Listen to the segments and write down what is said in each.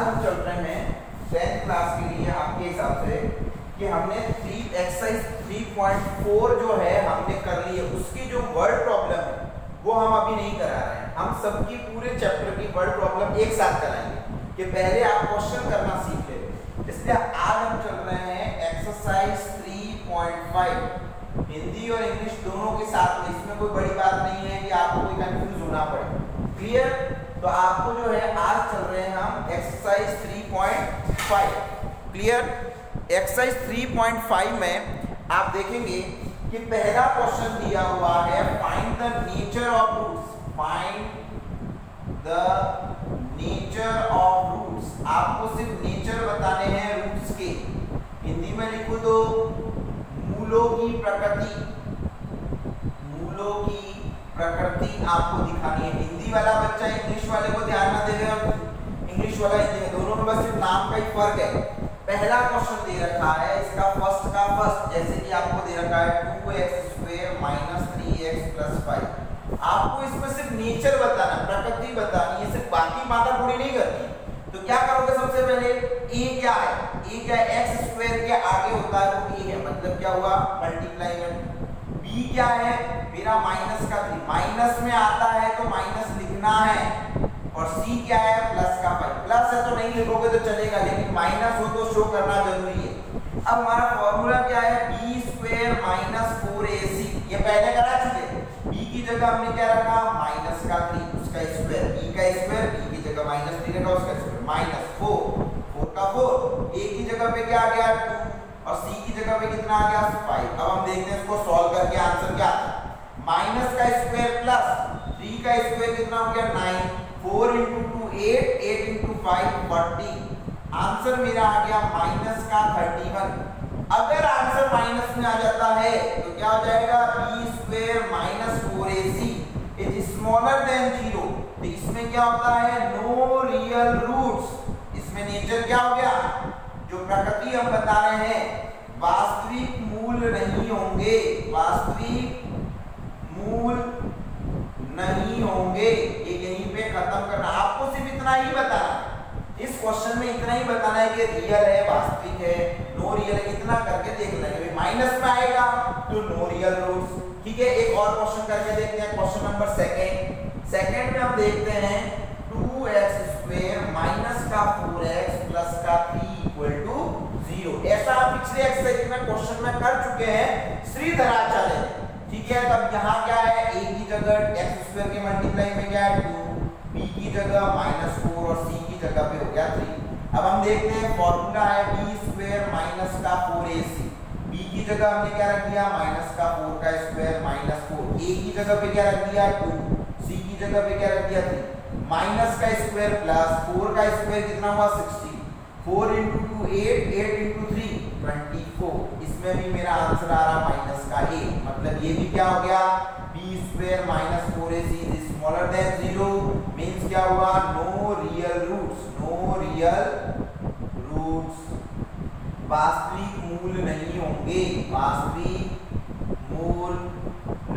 आज हम चल रहे हैं 10th क्लास के लिए आपके हिसाब से कि हमने एक्सरसाइज 3.4 जो है हमने कर ली है, उसकी जो वर्ड प्रॉब्लम है वो हम अभी नहीं करा रहे हैं। हम सबकी पूरे चैप्टर की वर्ड प्रॉब्लम एक साथ कराएंगे कि पहले आप क्वेश्चन करना सीख ले। इसलिए आज हम चल रहे हैं एक्सरसाइज 3.5 हिंदी और इंग्लिश दोनों के साथ में। इसमें कोई बड़ी बात नहीं है कि आपको कोई कंफ्यूज होना पड़े। क्लियर? तो आपको जो है आज चल रहे हैं हम एक्सरसाइज 3.5। क्लियर? एक्सरसाइज 3.5 में आप देखेंगे कि पहला क्वेश्चन दिया हुआ है find the nature of roots. Find the nature of roots. आपको सिर्फ नेचर बताने हैं रूट्स के। हिंदी में लिखो तो मूलों की प्रकृति। मूलों की प्रकृति आपको दिखानी है। हिंदी वाला बच्चा इंग्लिश वाले को ध्यान ना देगा, इंग्लिश वाला हिंदी में, दोनों में बस सिर्फ नाम का ही फर्क है। पहला क्वेश्चन दे रखा है, इसका फर्स्ट का फर्स्ट, जैसे कि आपको दे रखा है 2x² - 3x + 5। आपको इसमें सिर्फ नेचर बताना, प्रकृति बतानी है, सिर्फ बाकी मात्रा पूरी नहीं करनी। तो क्या करोगे? सबसे पहले a क्या है? a क्या है? x² के आगे होता है वो a है, मतलब क्या हुआ? मल्टीप्लाई में। b क्या है? मेरा -3, माइनस में आता है तो माइनस लिखना है। और c क्या है? +5। प्लस है तो नहीं लिखोगे तो चलेगा, लेकिन माइनस हो तो शो करना जरूरी है। अब हमारा फॉर्मूला क्या है? b² - 4ac। ये पहले करा चुके। b की जगह हमने क्या रखा? -3, उसका स्क्वायर, b का स्क्वायर, b की जगह -3 रखा, उसका स्क्वायर, -4, 4 का 4। a की जगह पे क्या आ गया? 2 और c की जगह पे कितना आ गया? 5। अब हम देखते हैं इसको सॉल्व करके आंसर क्या आता है। माइनस का स्क्वायर प्लस 3 का स्क्वायर कितना हो गया? 9। 4 × 2 8, 8 × 5 40। आंसर मेरा आ गया -31। अगर आंसर माइनस में आ जाता है तो क्या हो जाएगा? b² - 4ac is smaller than 0। तो इसमें क्या होता है? No real roots. इसमें नेचर क्या हो गया? जो प्रकृति हम बता रहे हैं, वास्तविक मूल नहीं होंगे। वास्तविक मूल नहीं होंगे। ये यहीं पे खत्म करना। आपको सिर्फ इतना ही बताना, इस क्वेश्चन में इतना ही बताना है कि रियल है, वास्तविक है, नो रियल है, इतना करके देख लेंगे। माइनस में आएगा तो नो रियल रूट्स। ठीक है, एक और क्वेश्चन करके देखते हैं। क्वेश्चन नंबर सेकंड में हम देखते हैं 2x² - 4x + 3 = 0। ऐसा पिछले एक्सरसाइज में क्वेश्चन में कर चुके हैं श्रीधराचार्य। ठीक है, तब यहाँ क्या है? a की जगह x² के मल्टीप्लाई में क्या है? 2, b की जगह -4 और c की जगह पे हो गया 3। अब हम देखते हैं फॉर्मूला है b² - 4ac। b की जगह हमने क्या रख दिया? -4 का स्क्वायर -4। a की जगह पे क्या रख दिया? 2। c की जगह पे क्या रख दिया? 3। माइनस का स्क्वायर प्लस 4 का स्क्वायर कितना हुआ? 16। 4 × 2 8, 8 × 3 24। इसमें भी मेरा आंसर आ रहा -a। मतलब ये भी क्या हो गया? b² - 4ac is smaller than 0। Means क्या हुआ? No real roots. No real roots. वास्तविक मूल नहीं होंगे। वास्तविक मूल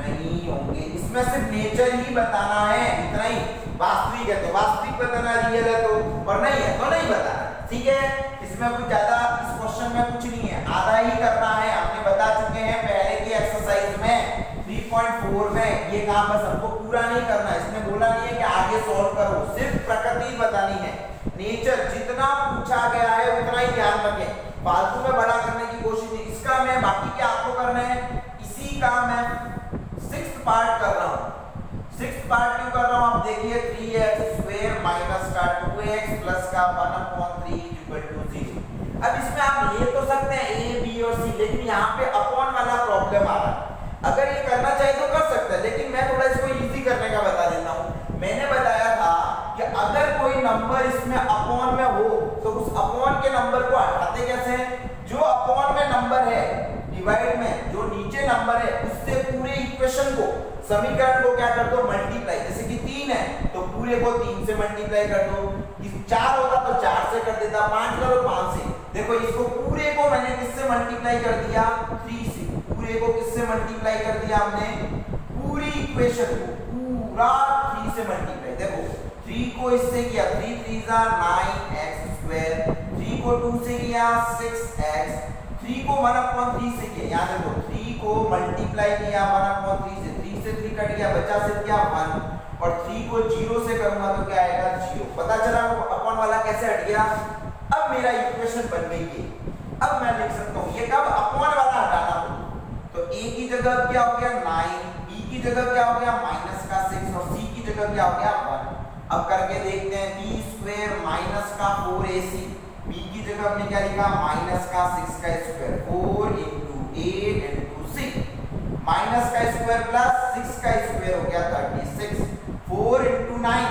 नहीं होंगे। इसमें सिर्फ नेचर ही बताना है, इतना ही। वास्तविक है तो वास्तविक बताना, रियल है तो, और नहीं है तो नहीं बताना। ठीक है, इसमें कुछ ज्यादा इस क्वेश्चन में कुछ नहीं है, आधा ही करना है। हमने बता चुके हैं पहले की एक्सरसाइज में 3.4 में। ये काम बस हमको पूरा नहीं करना है। इसने बोला नहीं है कि आगे सॉल्व करो, सिर्फ प्रकृति बतानी है। नेचर जितना पूछा गया है उतना ही ध्यान रखें, फालतू में बड़ा करने की कोशिश नहीं। इसका मैं बाकी क्या आपको करना है, इसी का मैं 6th पार्ट कर रहा हूँ। 6th पार्ट क्यों कर रहा हूँ? आप देखिए 3x² - 2x + 1/3 = 0। अब इसमें आप ले तो सकते हैं a, b और c, लेकिन यहाँ पे अपॉन वाला प्रॉब्लम आ रहा है। अगर ये करना चाहिए तो कर सकते हैं, लेकिन मैं थोड़ा इसको इजी करने का बता देता हूँ। मैंने बताया था कि अगर कोई नंबर इसमें अपॉन में हो तो उस अपॉन के नंबर को हटाते कैसे हैं? जो अपॉन में नंबर है डिवाइड में जो नीचे नंबर है उससे पूरे इक्वेशन को, समीकरण को क्या कर दो? मल्टीप्लाई। जैसे कि 3 है तो पूरे को 3 से मल्टीप्लाई कर दो। 4 होता तो 4 से कर देता, 5 करो 5 से। देखो इसको पूरे को मैंने किससे मल्टीप्लाई कर दिया? 3 से। पूरे को किससे मल्टीप्लाई कर दिया हमने? पूरी इक्वेशन को पूरा 3 से मल्टीप्लाई। देखो 3 को इससे किया, 3 3 9x²। स्क्वायर, 3 को 2 से किया 6x, 3 को 1/3 से किया, यहाँ देखो 3 को मल्टीप्लाई किया 1/3 से, 3 से 3 कट गया, बचा सिर्फ क्या 1, और 3 को 0 से करूंगा तो क्या आएगा 0। पता चला अपॉन वाला कैसे हट गया। अब मेरा इक्वेशन बन गई है। अब मैं लिख सकता हूँ ये कब अपॉन वाला हटाना हो तो a की जगह क्या हो गया 9, b की जगह क्या हो गया -6 और c की जगह क्या हो गया 1। अब करके देखते हैं b स्क्वायर माइनस का 4ac, b की जगह हमने क्या लिखा माइनस का 6 का स्क्वायर, 4 × 8 × 6, माइनस का स्क्वायर प्लस 6 का स्क्वायर हो गया 36, 4 × 9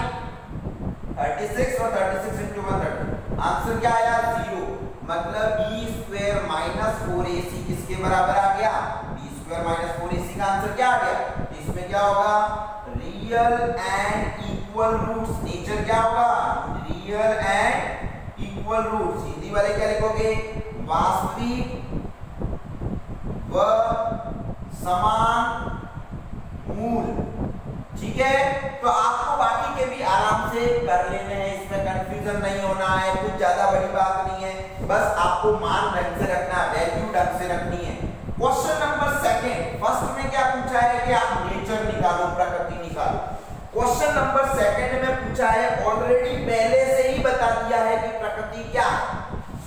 36 और 36 × 1 30। आंसर क्या आया 0। मतलब b स्क्वायर माइनस 4ac किसके बराबर आ गया, b स्क्वायर माइनस 4ac का आंसर क्या आ गया। इसमें क्या होगा real and equal roots, nature क्या होगा real and equal roots. Hindi वाले क्या लिखोगे वास्तविक व समान मूल। ठीक है, तो आपको बाकी के भी आराम से कर लेने हैं, इसमें कंफ्यूजन नहीं होना है, कुछ ज्यादा बड़ी बात नहीं है, बस आपको मान ढंग से रखना है, वैल्यू ढंग से रखनी है। क्वेश्चन नंबर सेकंड, फर्स्ट में क्या पूछा है कि आप नेचर निकालो, प्रकृति निकालो। क्वेश्चन नंबर सेकंड में पूछा है, ऑलरेडी पहले से ही बता दिया है कि प्रकृति क्या है।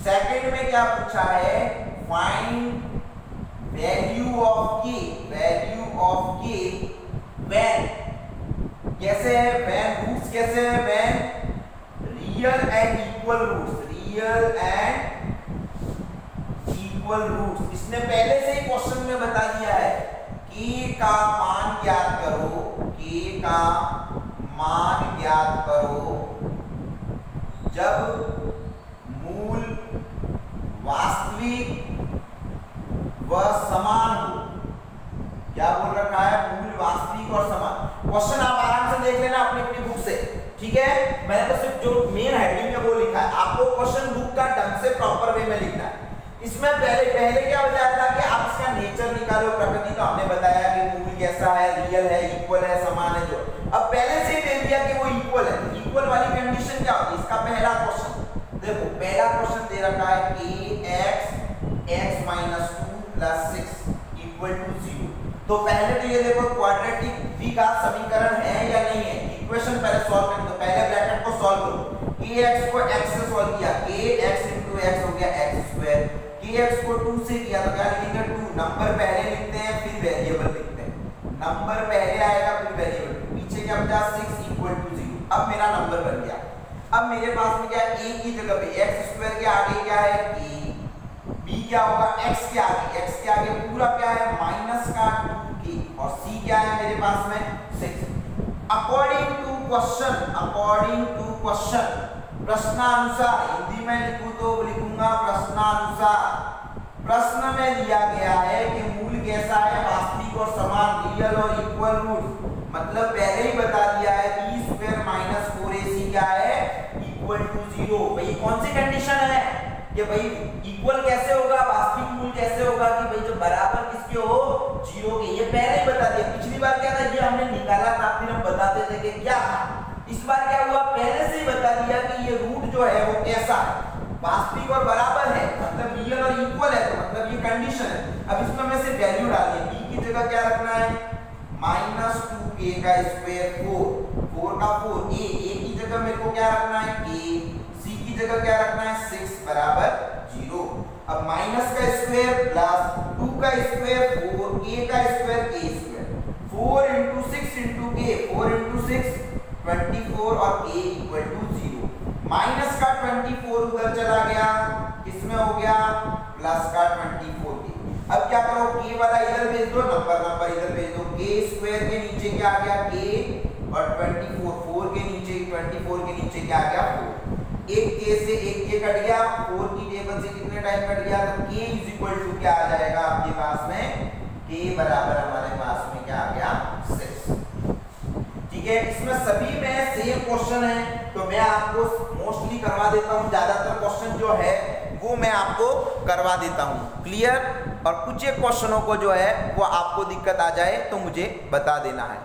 सेकंड में क्या पूछा है, find value of k, value of k when, कैसे है व्हेन, रूट्स कैसे है when real and equal roots, real and equal roots. इसने पहले से ही क्वेश्चन में बता दिया है k का मान ज्ञात करो, k का मान ज्ञात करो जब मूल वास्तविक व समान हो। क्या बोल रखा है, मूल वास्तविक और समान। क्वेश्चन आप आराम से देख लेना अपनी अपनी बुक से, ठीक है। मैंने तो सिर्फ जो मेन हेडिंग है वो लिखा है, आपको क्वेश्चन बुक का ढंग से प्रॉपर वे में लिखना है। इसमें पहले क्या बताया था कि आप इसका नेचर निकालो, प्रकृति तो हमने बताया कि मूल कैसा है, रियल है, इक्वल है, समान है। जो अब पहले से ही दे दिया कि वो इक्वल है, इक्वल वाली कंडीशन क्या होती है, इसका पहला क्वेश्चन देखो, पहला क्वेश्चन दे रखा है कि x - 2 + 6 = 0। तो पहले तो ये देखो क्वाड्रेटिक द्विघात समीकरण है या नहीं है, इक्वेशन पहले सॉल्व करें। तो पहले ब्रैकेट को सॉल्व करो, kx को x से सॉल्व किया, kx × x हो गया x², kx को 2 से किया तो क्या लिखेंगे 2, नंबर पहले लिखते हैं फिर वेरिएबल लिखते हैं, नंबर पहले आएगा फिर वेरिएबल, पीछे क्या बचा 6 = 0। अब मेरा नंबर बन गया। अब मेरे पास में क्या है, a की जगह पे x² के आगे क्या है a, b क्या होगा x के आगे पूरा क्या है माइनस का 2k, और c क्या है मेरे पास में 6। अकॉर्डिंग टू क्वेश्चन, प्रश्नानुसार, हिंदी में लिखूं तो लिखूंगा प्रश्नानुसार, प्रश्न में दिया गया है कि मूल कैसा है वास्तविक और समान, रियल और इक्वल रूट। मतलब पहले ही बता दिया है b² - 4ac क्या है =0। भाई कौन सी कंडीशन है कि भाई इक्वल कैसे होगा, वास्तविक मूल कैसे होगा कि भाई जो बराबर किसके हो 0 के, ये पहले ही बता दिया। पिछली बार क्या था, ये हमने निकाला था फिर हम बताते थे कि क्या था। इस बार क्या हुआ, पहले से ही बता दिया कि ये रूट जो है वो कैसा है, वास्तविक और बराबर है, मतलब रियल और इक्वल है, तो मतलब ये कंडीशन है। अब इसमें मैं सिर्फ वैल्यू डाल दी, b की जगह क्या रखना है -2k² 4 का 4, a की जगह मेरे को क्या रखना है k, c की जगह क्या रखना है 6 = 0। अब माइनस का स्क्वायर प्लस 2 का स्क्वायर 4, a का स्क्वायर a², 4 × 6 × k, 4 × 6 24 और a = 0। माइनस का 24 उधर चला गया, किसमें हो गया प्लस का 24 के। अब क्या करो, k वाला इधर भेज दो, नंबर इधर भेज दो, k² के नीचे क्या आ गया k, और 24 4 के नीचे 24 के नीचे क्या आ गया 4। एक k से एक k कट गया, 4 की टेबल से कितने टाइम कट गया, तो k = क्या आ जाएगा आपके पास में, k बराबर हमारे पास में क्या आ गया 6। ठीक है, इसमें सभी में सेम क्वेश्चन है, तो मैं आपको मोस्टली करवा देता हूं, ज्यादातर क्वेश्चन जो है वो मैं आपको करवा देता हूं क्लियर। और कुछ एक क्वेश्चनों को जो है वो आपको दिक्कत आ जाए तो मुझे बता देना है,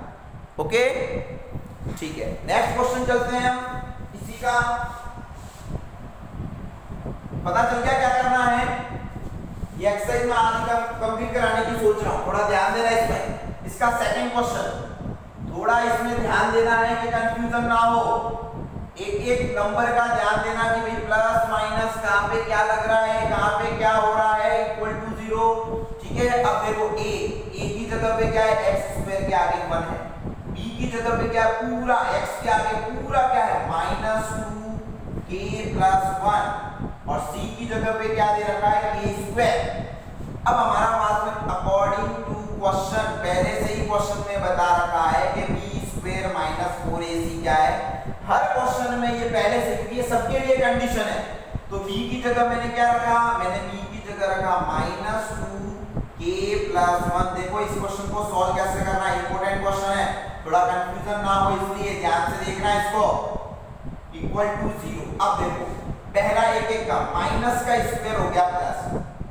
ओके ठीक है। नेक्स्ट क्वेश्चन चलते हैं हम इसी का। पता चल गया क्या करना है। ये एक्सरसाइज में आज कंप्लीट कराने की सोच रहा हूँ, थोड़ा ध्यान देना इसमें। इसका सेकंड क्वेश्चन थोड़ा इसमें ध्यान देना है कि कंफ्यूजन ना हो, एक एक नंबर का ध्यान देना कि भाई प्लस माइनस कहाँ पे क्या लग रहा है, कहाँ पे क्या हो रहा है, इक्वल टू 0, ठीक है। अब देखो a की जगह पे क्या है, एक्स स्क्वायर के आगे 1 है, b की जगह पे क्या है, पूरा x के आगे पूरा क्या है, -2k+1, और c की जगह पे क्या दे रखा है, k स्क्वायर। अब हमारा पास में अकॉर्डिंग टू क्वेश्चन, पहले से ही क्वेश्चन में बता रखा है कि b स्क्वायर -4ac क्या है। हर क्वेश्चन में ये पहले से, क्योंकि ये सबके लिए कंडीशन है, तो b की जगह मैंने क्या रखा, मैंने b की जगह रखा -2k+1। देखो इस क्वेश्चन को सॉल्व कैसे करना है, इंपॉर्टेंट क्वेश्चन है, थोड़ा कंफ्यूजन ना हो इसलिए ध्यान से देखना है इसको। Equal to 0। अब देखो पहला एक एक का माइनस का स्क्वायर हो गया प्लस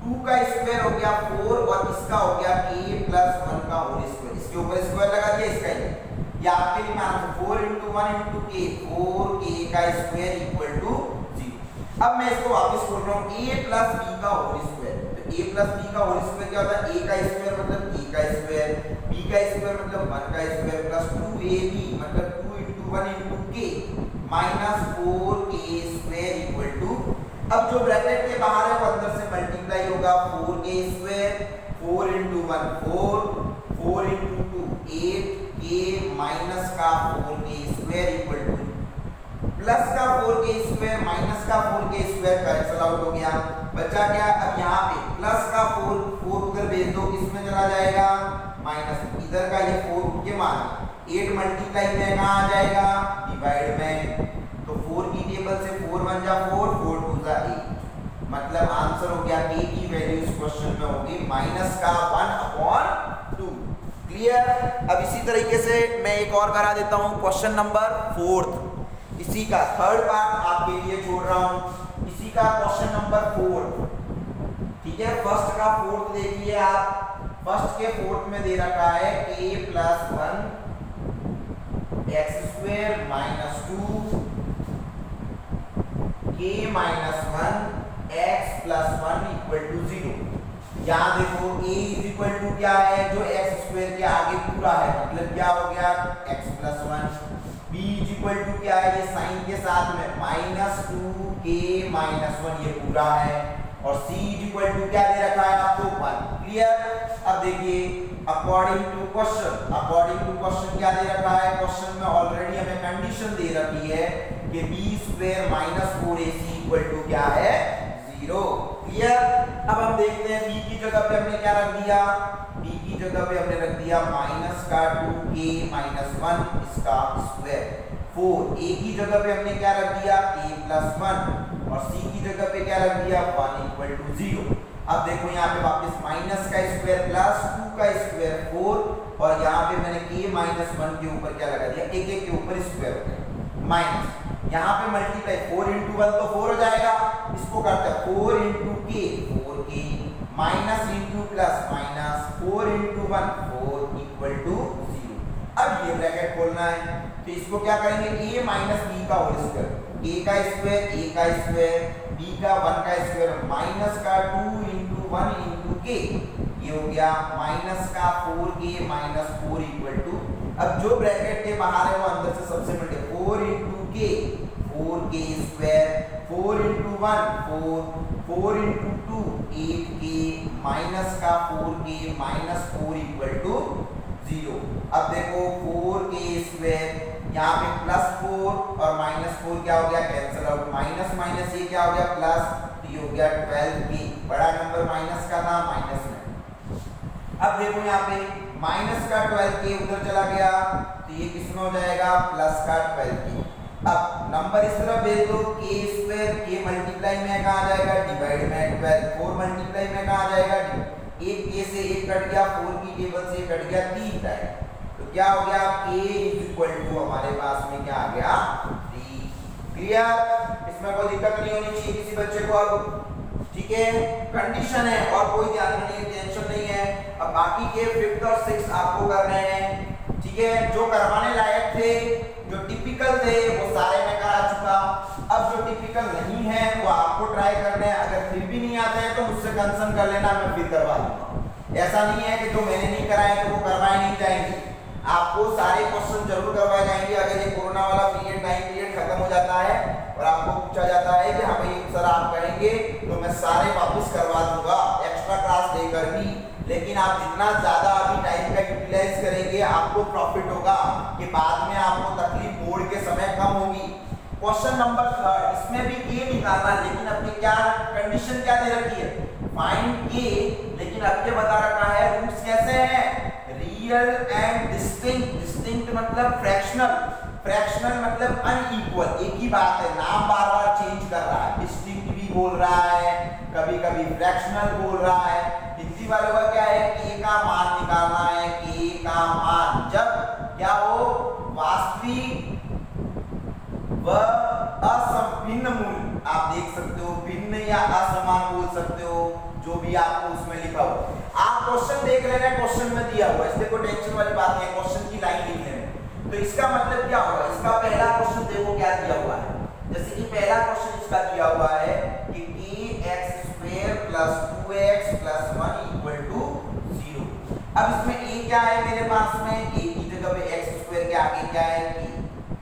2 का स्क्वायर हो गया 4 और इसका हो गया k+1 का होल स्क्वायर। इसके ऊपर स्क्वायर लगा दिया, इसका ये आपके लिए मान 4 × 1 × k, 4k का स्क्वायर इक्वल टू 0। अब मैं इसको वापस बोल रहा हूँ a + b का होल स्क्वायर। तो a + b का होल स्क्वायर क्या होता है, a का स्क्वायर मतलब a का स्क्वायर, b का स्क्वायर मतलब 1 का स्क्वायर, प्लस 2ab मतलब 2 × 1 × k -4k square equal to, अब जो ब्रैकेट के बाहर है वो अंदर से मल्टीप्लाई होगा, 4k स्क्वायर, 4 × 1 4, 4 × 2 8, k माइनस का 4k square equal two plus का 4k स्क्वायर माइनस का 4k स्क्वायर कैंसिल आउट हो गया, बचा क्या। अब यहाँ पे प्लस का 4 उधर भेज दो, किसमें चला जाएगा, माइनस, इधर का ये 4 उठ के मान 8 मल्टीप्लाई में कहाँ आ जाएगा, डिवाइड में। तो 4 की टेबल से 4 1 जा 4, 4 2 जा 8, मतलब आंसर हो गया k की वैल्यू इस क्वेश्चन में होगी -1/2। क्लियर। अब इसी तरीके से मैं एक और करा देता हूँ, क्वेश्चन नंबर 4, इसी का थर्ड पार्ट आपके लिए छोड़ रहा हूँ, इसी का क्वेश्चन नंबर 4, ठीक है। फर्स्ट का फोर्थ देखिए आप, फर्स्ट के फोर्थ में दे रखा है k+1 x² -2 k - 1 x+1 equal to 0। यहाँ देखो a इक्वल टू क्या है, जो x² के आगे पूरा है, मतलब क्या हो गया x+1। b इक्वल टू क्या है, ये साइन के साथ में -2k - 1 ये पूरा है, और c इक्वल टू क्या दे रखा है आपको 1। क्लियर। अब देखिए अकॉर्डिंग टू क्वेश्चन क्या दे रखा है, क्वेश्चन में ऑलरेडी हमें कंडीशन दे रखी है कि b² -4ac इक्वल टू क्या है 0। क्लियर। अब हम देखते हैं b की जगह पे हमने क्या रख दिया, b की जगह पे हमने रख दिया -2k - 1 इसका स्क्वायर, 4 a की जगह पे हमने क्या रख दिया k+1, और c की जगह पे क्या रख दिया 1 इक्वल टू 0। अब देखो यहाँ पे वापस माइनस का स्क्वायर प्लस 2 का स्क्वायर 4, और यहाँ पे मैंने k - 1 के ऊपर क्या लगा दिया, एक एक के ऊपर स्क्वायर हो गया माइनस, यहाँ पे मल्टीप्लाई 4 × 1 तो 4 हो जाएगा, इसको करते हैं 4 × k 4k minus × plus minus 4 × 1 4 equal to 0। अब ये ब्रैकेट खोलना है, तो इसको क्या करेंगे, a - b का होल स्क्वायर, a का स्क्वायर b का 1 का स्क्वायर माइनस का 2 × 1 × k, ये हो गया माइनस का 4k - 4 इक्वल टू, अब जो ब्रैकेट के बाहर है वो अंदर से सबसे बड़े 4 × k 4k square, 4 × 1 4, 4 × 2 8k minus का 4k - 4 इक्वल टू 0। अब देखो 4k स्क्वायर, यहाँ पे +4 और -4 क्या हो गया, कैंसिल आउट, माइनस माइनस ये क्या हो गया प्लस, तो ये हो गया 12k, बड़ा नंबर माइनस का था माइनस में। अब देखो यहाँ पे माइनस का 12k उधर चला गया, तो ये किसमें हो जाएगा प्लस का 12k। अब नंबर इस तरह भेज दो, k² k मल्टीप्लाई में कहाँ जाएगा, डिवाइड में 12, 4 मल्टीप्लाई में कहाँ जाएगा, एक k से एक कट गया, 4 की टेबल से कट गया 3 टाइम, तो क्या हो गया k इक्वल टू हमारे पास में क्या आ गया 3। क्लियर। इसमें कोई दिक्कत नहीं होनी चाहिए किसी बच्चे को। अब ठीक है, कंडीशन है और कोई ध्यान नहीं, टेंशन नहीं है। अब बाकी के 5th और 6th आपको करने हैं, ठीक है। जो करवाने लायक थे, जो टिपिकल थे, वो सारे मैं करा चुका। अब जो टिपिकल नहीं है वो आपको ट्राई करने हैं, अगर फिर भी नहीं आते हैं तो मुझसे कंसर्न कर लेना, मैं फिर करवा दूंगा। ऐसा नहीं है कि जो मैंने नहीं कराए तो वो करवाए नहीं जाएंगे, आपको सारे क्वेश्चन जरूर करवाए जाएंगे। अगर ये कोरोना वाला पीरियड टाइम पीरियड खत्म हो जाता है और आपको पूछा जाता है कि हाँ भाई सर आप कहेंगे, तो मैं सारे वापस करवा दूंगा एक्स्ट्रा क्लास देकर भी। लेकिन आप जितना ज्यादा अभी टाइम का यूटिलाइज करेंगे आपको प्रॉफिट होगा, कि बाद में आपको तकलीफ बोर्ड के समय कम होगी। क्वेश्चन नंबर 3, इसमें भी के निकालना, लेकिन अपनी क्या कंडीशन क्या दे रखी है, फाइंड के, लेकिन अब ये बता रखा है रूट्स कैसे हैं, रियल एंड डिस्टिंक्ट। डिस्टिंक्ट मतलब फ्रैक्शनल, फ्रैक्शनल मतलब अनइक्वल, एक ही बात है, नाम बार बार चेंज कर रहा है, डिस्टिंक्ट भी बोल रहा है, कभी कभी फ्रैक्शनल बोल रहा है। हिंदी वालों का क्या है, के का मान निकालना है, के का मान जब क्या हो, वास्तविक व असभिन्न मूल्य, आप देख सकते हो भिन्न या असमान बोल सकते हो, जो भी आपको उसमें लिखा हो। आप क्वेश्चन देख लेना, क्वेश्चन में दिया हुआ है, इसलिए कोई टेंशन वाली बात नहीं है, क्वेश्चन की लाइन लिख लेना। तो इसका मतलब क्या होगा, इसका पहला क्वेश्चन देखो क्या दिया हुआ है, जैसे कि पहला क्वेश्चन इसका दिया हुआ है कि kx² + 2x + 1 = 0। अब इसमें a क्या है मेरे पास में, a की जगह पे x² के आगे क्या है k,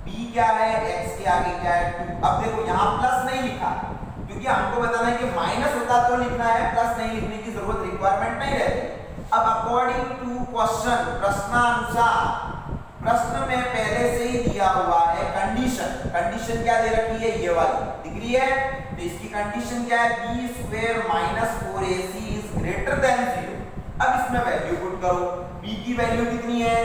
b क्या है x के आगे क्या है 2। अब देखो यहाँ प्लस नहीं लिखा, क्योंकि हमको बताना है कि माइनस होता तो लिखना है, प्लस नहीं लिखने की जरूरत रिक्वायरमेंट नहीं रहती। अब अकॉर्डिंग टू क्वेश्चन, प्रश्नानुसार, प्रश्न में पहले से ही दिया हुआ है कंडीशन। कंडीशन क्या दे रखी है, ये वाली दिख रही है, तो इसकी कंडीशन क्या है, b² - 4ac > 0। अब इसमें वैल्यू पुट करो, b की वैल्यू कितनी है,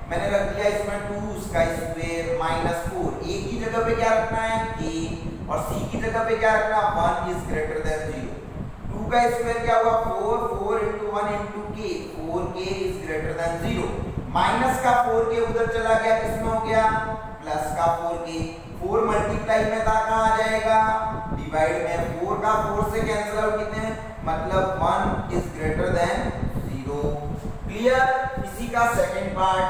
मैंने रख दिया इसमें 2 उसका स्क्वायर -4, a की जगह पे क्या रखना है k, और c की जगह पे क्या रखना, 1 > 0। 2 का स्क्वायर क्या हुआ 4, 4 × 1 × k, 4k > 0। माइनस का 4k उधर चला गया, किसमें हो गया, प्लस का 4k, 4 मल्टीप्लाई में था कहाँ आ जाएगा, डिवाइड में, 4 का 4 से कैंसिल आउट कितने में, मतलब 1 > 0। क्लियर। इसी का सेकंड पार्ट,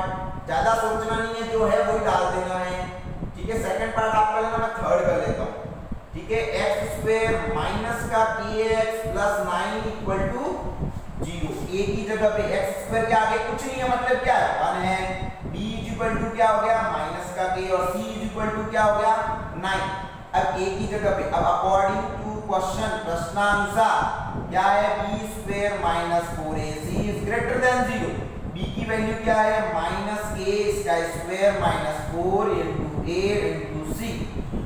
ज्यादा सोचना नहीं है, जो है वही डाल देना है, ठीक है। सेकंड पार्ट आप कर लेना, मैं थर्ड कर लेता हूँ, ठीक है। x² माइनस का kx + 9 = 0। a की जगह पे x² के आगे कुछ नहीं है, मतलब क्या है 1 है, b = क्या हो गया माइनस का k, और c = क्या हो गया 9। अब a की जगह पे, अब अकॉर्डिंग टू क्वेश्चन, प्रश्नानुसार क्या है, b² - 4ac > 0। b की वैल्यू क्या है, -k इसका स्क्वायर -4 × a × c,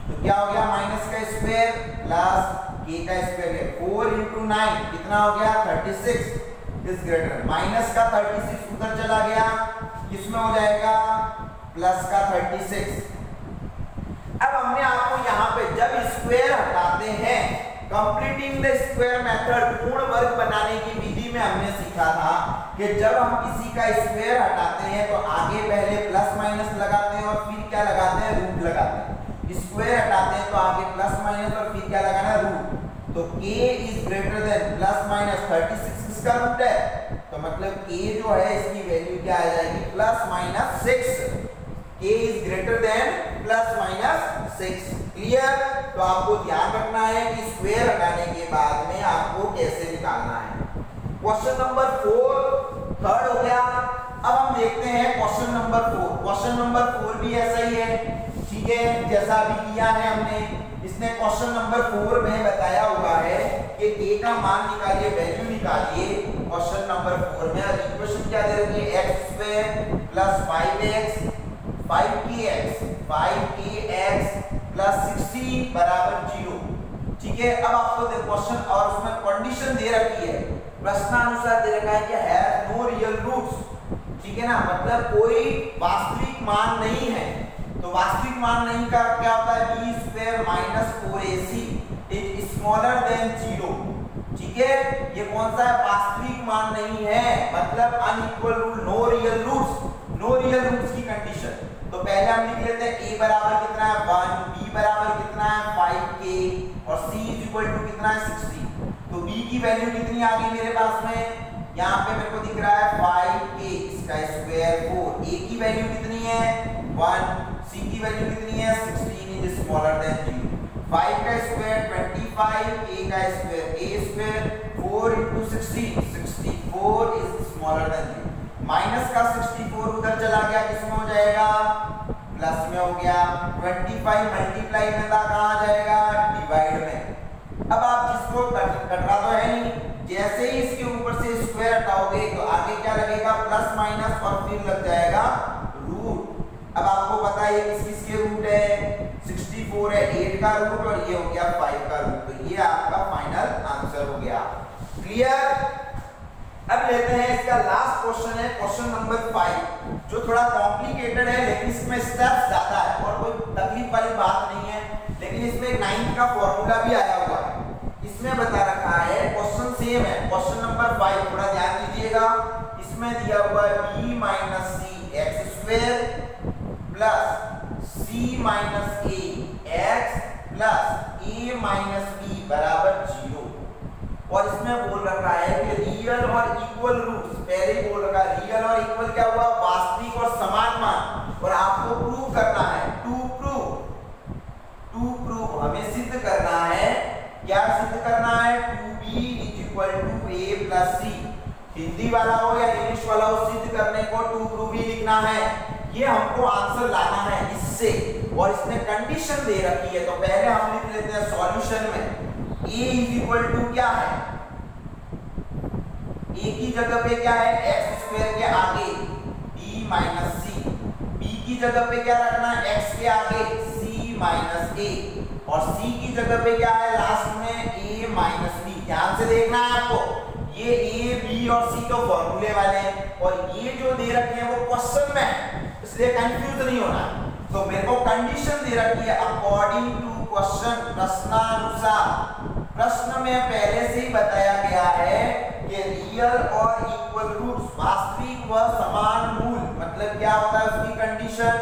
तो क्या हो गया माइनस का स्क्वायर प्लस k का स्क्वायर, 4 × 9 कितना हो गया 36 माइनस का 36 उधर चला गया, किसमें हो जाएगा प्लस का 36। अब हमने आपको यहाँ पे जब स्क्वायर हटाते हैं, कंप्लीटिंग द स्क्वायर मेथड, पूर्ण वर्ग बनाने की विधि में हमने सीखा था कि जब हम किसी का स्क्वायर हटाते हैं तो आगे पहले प्लस माइनस लगाते हैं और फिर क्या लगाते हैं, रूट लगाते हैं। स्क्वायर हटाते हैं तो आगे प्लस माइनस और फिर क्या लगाना है, रूट। तो k > ± 36 किसका रूट है, तो मतलब k जो है इसकी वैल्यू क्या आ जाएगी, +6। k > +6। क्लियर। तो आपको ध्यान रखना है कि स्क्वायर हटाने के बाद में आपको कैसे निकालना है। क्वेश्चन नंबर 4 थर्ड हो गया। अब हम देखते हैं क्वेश्चन नंबर 4। क्वेश्चन नंबर 4 भी ऐसा ही है, ठीक है, जैसा अभी किया है हमने। इसने क्वेश्चन नंबर 4 में बताया हुआ है कि a का मान निकालिए, वैल्यू निकालिए। क्वेश्चन नंबर 4 में इक्वेशन क्या दे रखी है, x² + 5x 5kx + 16 = 0। ठीक है। अब आपको क्वेश्चन और उसमें कंडीशन दे रखी है, प्रश्नानुसार दे रखा है कि हैज नो रियल रूट्स। ठीक है ना, मतलब कोई वास्तविक मान नहीं है। तो वास्तविक मान नहीं का क्या होता है, b² - 4ac is smaller than 0। ठीक है, ये कौन सा है, वास्तविक मान नहीं है, मतलब unequal root, no real roots. No real roots की कंडीशन तो पहले हम लिख लेते हैं, a बराबर कितना है 1, b बराबर कितना है 5k और c कितना है 60। तो b की वैल्यू कितनी आ गई मेरे पास में, यहाँ पे मेरे को दिख रहा है 5k इसका स्क्वायर 4, a की वैल्यू कितनी है 1, c की वैल्यू कितनी है 16 इज स्मॉलर देन 0। 5 का स्क्वायर 25, a क्या square a square 4 into 16 64 is smaller than 0 minus का 64 उधर चला गया किसमें हो जाएगा प्लस में हो गया 25 मल्टीप्लाई में था कहां आ जाएगा डिवाइड में। अब आप जिसको कट रहा तो है नहीं जैसे ही इसके ऊपर से स्क्वायर हटाओगे तो आगे क्या लगेगा प्लस माइनस और फिर लग जाएगा रूट। अब आपको पता है किस किस के रूट है 64 है 8 का रूट और ये हो गया 5 का रूट तो ये आपका फाइनल आंसर हो गया। क्लियर। अब लेते हैं इसका लास्ट क्वेश्चन है क्वेश्चन नंबर 5 जो थोड़ा कॉम्प्लिकेटेड है लेकिन इसमें स्टेप्स ज्यादा है और कोई तकलीफ वाली बात नहीं है लेकिन इसमें 9 का फॉर्मूला भी आया हुआ है। इसमें बता रखा है क्वेश्चन सेम है क्वेश्चन नंबर 5 थोड़ा ध्यान दीजिएगा। इसमें दिया हुआ है b minus C X square plus c minus A X plus a minus B बराबर 0 और इसमें बोल रखा है कि रियल और इक्वल रूट्स पहले ही बोल रखा है रियल और इक्वल क्या हुआ वास्तविक और समान मान और आपको प्रूव करना है टू प्रूव हमें सिद्ध करना है क्या सिद्ध करना है 2b = a + c हिंदी वाला हो या इंग्लिश वाला हो सिद्ध करने को टू प्रूव ही लिखना है। ये हमको आंसर लाना है इससे और इसने कंडीशन दे रखी है तो पहले हम लिख लेते हैं सॉल्यूशन में a = क्या है a की जगह पे क्या है x² के आगे b - c b की जगह पे क्या रखना है x के आगे c - a और c की जगह पे क्या है लास्ट में a - b। ध्यान से देखना है आपको ये a b और c तो फॉर्मूले वाले हैं और ये जो दे रखे हैं वो क्वेश्चन में है इसलिए कंफ्यूज नहीं होना। तो मेरे को कंडीशन दे रखी है अकॉर्डिंग टू क्वेश्चन प्रश्नानुसार प्रश्न में पहले से ही बताया गया है कि रियल और इक्वल रूट्स वास्तविक व समान मूल मतलब क्या होता है उसकी कंडीशन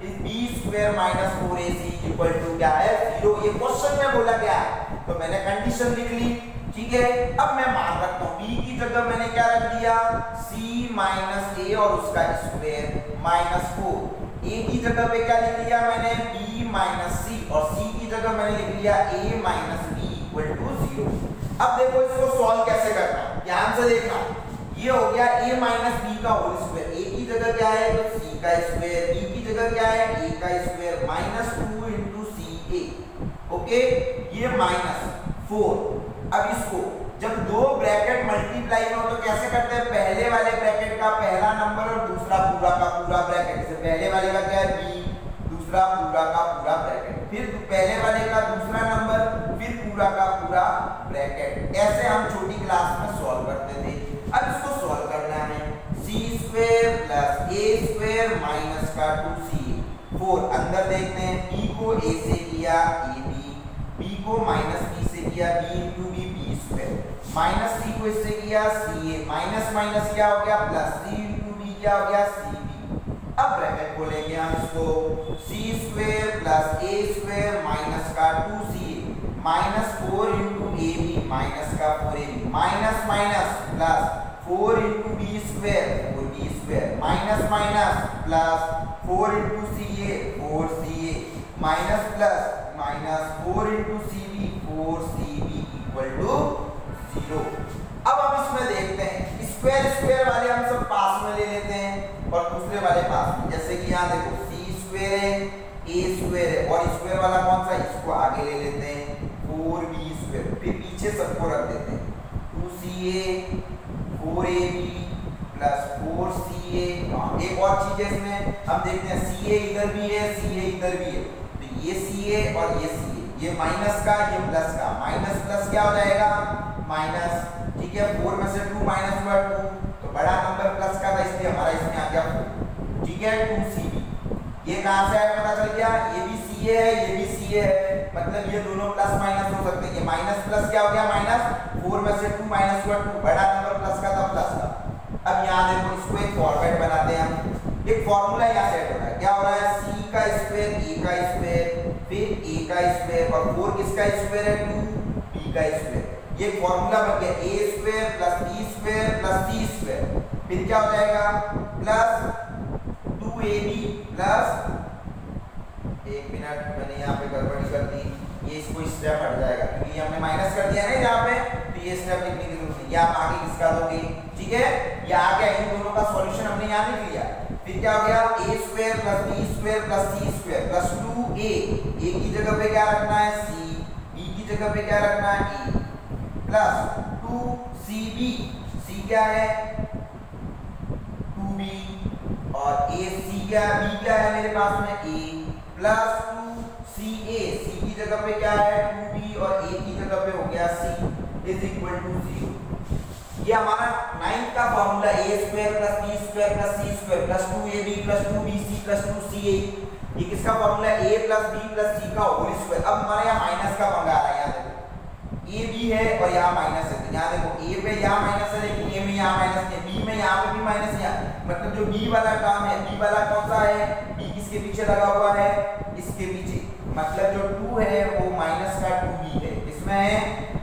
इज b² - 4ac = क्या है 0 ये क्वेश्चन में बोला गया है तो मैंने कंडीशन लिख ली। ठीक है अब मैं मान रखता हूं b की जगह मैंने क्या रख दिया c - a और उसका स्क्वायर -4 a की जगह पे क्या लिख लिया मैंने b - c और c की जगह मैंने लिख लिया a - b = 0। अब देखो इसको सॉल्व कैसे करना है ध्यान से देखना ये हो गया a - b का होल स्क्वायर a की जगह क्या है तो c का स्क्वायर b की जगह क्या है a का स्क्वायर -2 * ca ओके ये -4। अब इसको जब दो ब्रैकेट मल्टीप्लाई हो तो कैसे करते हैं पहले वाले ब्रैकेट का पहला नंबर और दूसरा पूरा का पूरा ब्रैकेट से पहले वाले का क्या है b दूसरा पूरा का पूरा ब्रैकेट फिर पहले वाले का दूसरा नंबर फिर पूरा का पूरा ब्रैकेट ऐसे हम छोटी क्लास में सॉल्व करते थे। अब इसको सॉल्व करना है c² + a² - का 2c 4 अंदर देखते हैं b को a से किया ab b को -b से किया b * b b² -c को इससे किया ca माइनस क्या हो गया प्लस c * b क्या हो गया cb। अब ब्रैकेट खोलेंगे हम इसको c² + a² - का 2c -4 * ab माइनस का 4ab minus plus 4 * b² 4b² minus plus 4 * ca 4ca minus plus -4 * cb 4cb = 0। अब हम इसमें देखते हैं स्क्वायर वाले हम सब पास में ले लेते हैं और दूसरे वाले पास में जैसे कि यहाँ देखो c² है a² है और स्क्वायर वाला कौन सा इसको आगे ले लेते हैं 4b² फिर पीछे सबको रख देते हैं 2ca 4ab + 4ca। एक और चीज है इसमें हम देखते हैं ca इधर भी है ca इधर भी है तो ये ca और ये ca ये माइनस का ये प्लस का माइनस प्लस क्या हो जाएगा माइनस। ठीक है 4 में से 2 माइनस हुआ 2 तो बड़ा नंबर प्लस का था इसलिए हमारा इसमें आ गया 4। ठीक है 2cb ये कहां से आया पता चल गया ये भी ca है ये भी ca है मतलब ये दोनों प्लस माइनस हो सकते हैं। ये माइनस प्लस क्या हो गया माइनस 4 में से 2 माइनस हुआ 2 बड़ा नंबर प्लस का था प्लस का। अब यहाँ देखो इसको एक फॉर्मेट बनाते हैं हम एक फॉर्मूला यहाँ सेट हो रहा है क्या हो रहा है c का स्क्वायर a का स्क्वायर फिर a का स्क्वायर और 4 किसका स्क्वायर है 2 b का स्क्वायर ये फॉर्मूला बन गया a² + b² + c² फिर क्या हो जाएगा प्लस 2ab प्लस एक मिनट मैंने यहाँ पे गड़बड़ी कर दी ये इसको स्टेप हट जाएगा क्योंकि ये हमने माइनस कर दिया ना यहाँ पे, तो ये स्टेप लिखने की जरूरत नहीं, ये आप आगे किसका दोगे, ठीक है। ये आ गया, इन दोनों का सॉल्यूशन हमने यहाँ लिख लिया। फिर क्या हो गया, a square plus b square plus c square plus 2a, a की जगह पे क्या रखना है c, b की जगह पे क्या रखना है a, प्लस 2cb, c क्या है 2b, और ac क्या है, b क्या है मेरे पास में a, प्लस 2ca, c की जगह पे क्या है 2b और a की जगह पे हो गया c इज इक्वल टू 0। ये हमारा 9th का formula a square plus b square plus c square plus 2ab plus 2bc plus 2ca, ये किसका फॉर्मूला है a plus b plus c का होल स्क्वायर। अब हमारे यहाँ माइनस का पंगा आ रहा है, यहाँ देखो a b है और यहाँ माइनस है, तो यहाँ देखो a पे यहाँ माइनस है लेकिन a में यहाँ माइनस है, b में यहाँ पे भी माइनस है, मतलब जो b वाला काम है, b वाला कौन सा है, b किसके पीछे लगा हुआ है, इसके पीछे, मतलब जो 2 है वो माइनस का 2b है, इसमें है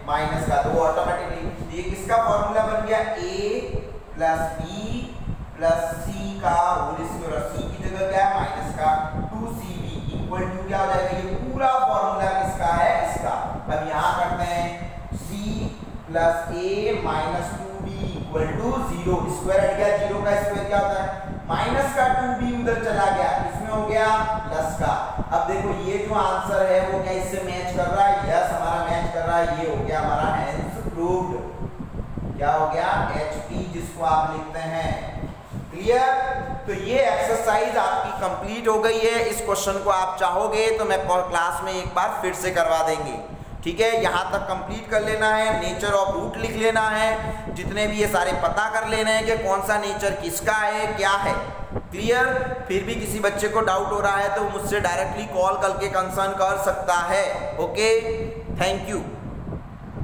माइनस का, तो वो ऑटोमेटिकली ये किसका फॉर्मूला बन गया a plus b plus c का होल स्क्वायर, और c की जगह क्या है माइनस का 2cb इक्वल टू क्या हो जाएगा, ये पूरा फॉर्मूला किसका है, इसका। अब यहाँ करते हैं c plus a minus 2b equal to 0, स्क्वायर हट गया, 0 का स्क्वायर क्या होता है माइनस का 2b उधर चला गया, इसमें हो गया प्लस का। अब देखो ये जो आंसर है वो क्या इससे मैच कर रहा है, यस हमारा मैच कर रहा है, ये हो गया हमारा हेंस प्रूव्ड, क्या हो गया HP, जिसको आप लिखते हैं, क्लियर। तो ये एक्सरसाइज आपकी कंप्लीट हो गई है। इस क्वेश्चन को आप चाहोगे तो मैं क्लास में एक बार फिर से करवा देंगे, ठीक है। यहाँ तक कंप्लीट कर लेना है, नेचर ऑफ रूट लिख लेना है, जितने भी ये सारे पता कर लेना है कि कौन सा नेचर किसका है क्या है, क्लियर। फिर भी किसी बच्चे को डाउट हो रहा है तो मुझसे डायरेक्टली कॉल करके कंसर्न कर सकता है। Okay, thank you.